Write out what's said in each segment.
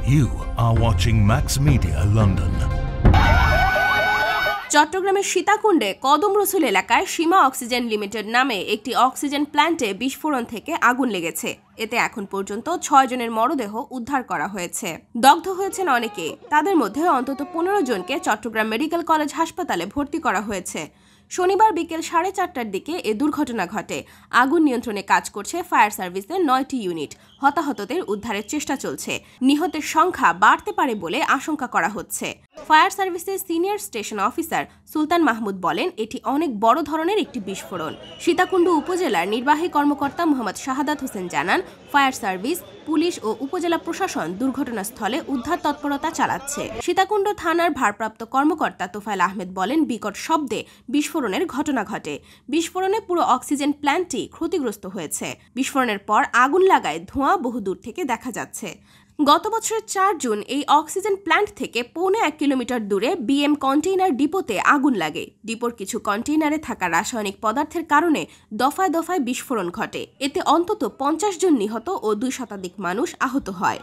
You are watching Max Media London. চট্টগ্রামের সীতাকুণ্ডে কদম রসুল এলাকায় সীমা অক্সিজেন লিমিটেড নামে একটি অক্সিজেন প্ল্যান্টে বিস্ফোরণ থেকে আগুন লেগেছে। এতে এখন পর্যন্ত 6 জনের মরদেহ উদ্ধার করা হয়েছে। দগ্ধ হয়েছেন অনেকে, তাদের মধ্যে অন্তত 15 জনকে চট্টগ্রাম মেডিকেল কলেজ হাসপাতালে ভর্তি করা হয়েছে। শনিবার বিকেল 4:30টার দিকে এ দুর্ঘটনা ঘটে। আগুন নিয়ন্ত্রণে কাজ করছে ফায়ার সার্ভিসের 9টি ইউনিট। হতাহতদের উদ্ধারের চেষ্টা চলছে। নিহতের সংখ্যা বাড়তে পারে বলে আশঙ্কা করা হচ্ছে। ফায়ার সার্ভিসের সিনিয়র স্টেশন অফিসার সুলতান মাহমুদ বলেন, এটি অনেক বড় ধরনের একটি বিস্ফোরণ। সীতাকুণ্ড উপজেলার নির্বাহী কর্মকর্তা মোহাম্মদ শাহাদাত হোসেন জানান, ফায়ার সার্ভিস, পুলিশ ও উপজেলা প্রশাসন দুর্ঘটনাস্থলে উদ্ধার তৎপরতা চালাচ্ছে। সীতাকুণ্ড থানার ভারপ্রাপ্ত কর্মকর্তা তোফায়েল আহমেদ বলেন, বিকট শব্দে বিস্ফোরণের ঘটনা ঘটে। বিস্ফোরণে পুরো অক্সিজেন প্ল্যান্টটি ক্ষতিগ্রস্ত হয়েছে। বিস্ফোরণের পর আগুন লাগায় ধোঁয়া বহু দূর থেকে দেখা যাচ্ছে। গত বছরের 4 জুন এই অক্সিজেন প্ল্যান্ট থেকে 1.25 কিলোমিটার দূরে বিএম কন্টেইনার ডিপোতে আগুন লাগে। ডিপোর কিছু কন্টেইনারে থাকা রাসায়নিক পদার্থের কারণে দফায় দফায় বিস্ফোরণ ঘটে। এতে অন্তত 50 জন নিহত ও 2 শতাধিক মানুষ আহত হয়।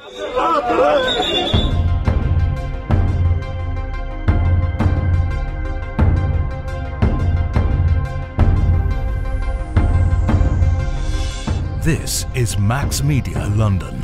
This is Max Media London.